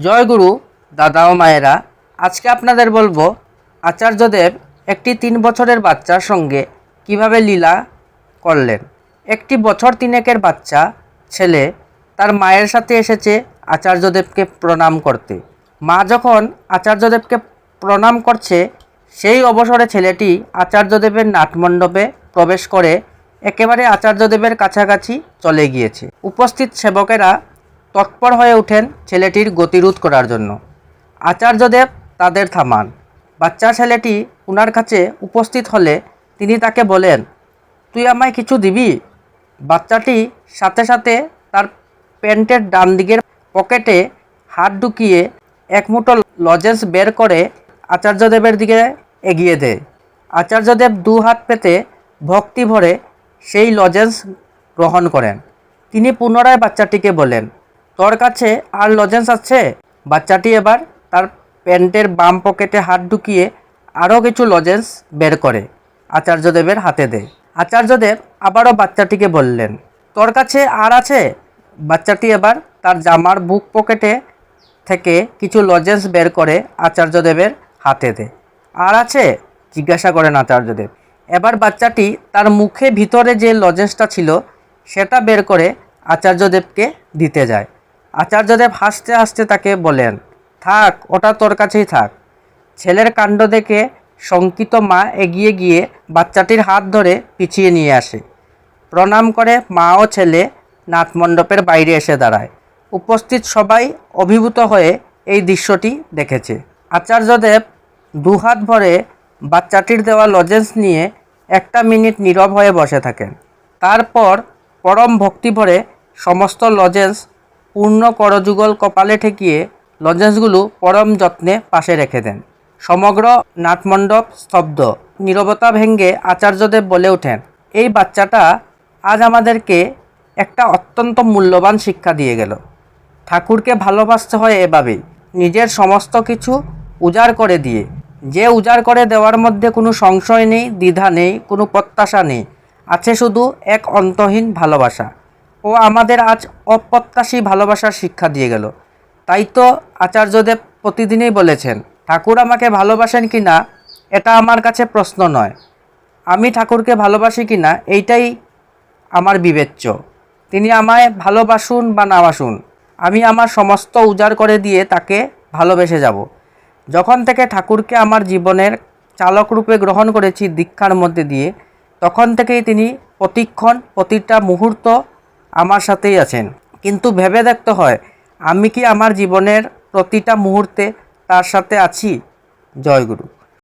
জয় গুরু দাদা ও মায়েরা, আজকে আপনাদের বলবো আচার্যদেব একটি 3 বছরের বাচ্চার সঙ্গে কিভাবে লীলা করলেন। একটি বছর তিনেকের বাচ্চা ছেলে তার মায়ের সাথে এসেছে আচার্যদেবকে প্রণাম করতে। মা যখন আচার্যদেবকে প্রণাম করছে, সেই অবসরে ছেলেটি আচার্যদেবের নাটমণ্ডপে প্রবেশ করে একেবারে আচার্যদেবের কাছাকাছি চলে গিয়েছে। উপস্থিত সেবকেরা তৎপর হয়ে ওঠেন ছেলেটির গতিরোধ করার জন্য। আচার্যদেব তাদের থামান। বাচ্চা ছেলেটি ওনার কাছে উপস্থিত হলে তিনি তাকে বলেন, তুই আমায় কিছু দিবি? বাচ্চাটি সাথে সাথে তার প্যান্টের ডান দিকের পকেটে হাত ঢুকিয়ে এক মুঠো লজেন্স বের করে আচার্যদেবের দিকে এগিয়ে দেয়। আচার্যদেব 2 হাত পেতে ভক্তি ভরে সেই লজেন্স গ্রহণ করেন। তিনি পুনরায় বাচ্চাটিকে বলেন, তোর কাছে আর লজেন্স আছে? বাচ্চাটি এবার তার প্যান্টের বাম পকেটে হাত ঢুকিয়ে আরও কিছু লজেন্স বের করে আচার্যদেবের হাতে দেয়। আচার্যদেব আবারও বাচ্চাটিকে বললেন, তোর কাছে আর আছে? বাচ্চাটি এবার তার জামার বুক পকেটে থেকে কিছু লজেন্স বের করে আচার্যদেবের হাতে দেয়। আর আছে? জিজ্ঞাসা করেন আচার্যদেব। এবার বাচ্চাটি তার মুখে ভিতরে যে লজেন্সটা ছিল সেটা বের করে আচার্যদেবকে দিতে যায়। আচার্যদেব হাসতে হাসতে তাকে বলেন, থাক, ওটা তোর কাছেই থাক। ছেলের কাণ্ড দেখে শঙ্কিত মা এগিয়ে গিয়ে বাচ্চাটির হাত ধরে পিছিয়ে নিয়ে আসে। প্রণাম করে মা ও ছেলে নাটমণ্ডপের বাইরে এসে দাঁড়ায়। উপস্থিত সবাই অভিভূত হয়ে এই দৃশ্যটি দেখেছে। আচার্যদেব 2 হাত ভরে বাচ্চাটির দেওয়া লজেন্স নিয়ে 1 মিনিট নীরব হয়ে বসে থাকেন। তারপর পরম ভক্তি ভরে সমস্ত লজেন্স পূর্ণ করযুগল কপালে ঠেকিয়ে লজেন্সগুলো পরম যত্নে পাশে রেখে দেন। সমগ্র নাটমণ্ডপ স্তব্ধ। নীরবতা ভেঙে আচার্যদেব বলে ওঠেন, এই বাচ্চাটা আজ আমাদেরকে একটা অত্যন্ত মূল্যবান শিক্ষা দিয়ে গেল। ঠাকুরকে ভালোবাসতে হয় এভাবেই, নিজের সমস্ত কিছু উজাড় করে দিয়ে। যে উজাড় করে দেওয়ার মধ্যে কোনো সংশয় নেই, দ্বিধা নেই, কোনো প্রত্যাশা নেই, আছে শুধু এক অন্তহীন ভালোবাসা। ও আমাদের আজ অপ্রত্যাশী ভালোবাসার শিক্ষা দিয়ে গেল। তাই তো আচার্যদেব প্রতিদিনই বলেছেন, ঠাকুর আমাকে ভালোবাসেন কি না এটা আমার কাছে প্রশ্ন নয়, আমি ঠাকুরকে ভালোবাসি কি না এইটাই আমার বিবেচ্য। তিনি আমায় ভালোবাসুন বা না বাসুন, আমি আমার সমস্ত উজাড় করে দিয়ে তাকে ভালোবেসে যাব। যখন থেকে ঠাকুরকে আমার জীবনের চালকরূপে গ্রহণ করেছি দীক্ষার মধ্যে দিয়ে, তখন থেকেই তিনি প্রতিক্ষণ প্রতিটা মুহূর্ত আমার সাথেই আছেন। কিন্তু ভেবে দেখতে হয়, আমি কি আমার জীবনের প্রতিটা মুহূর্তে তার সাথে আছি? জয় গুরু।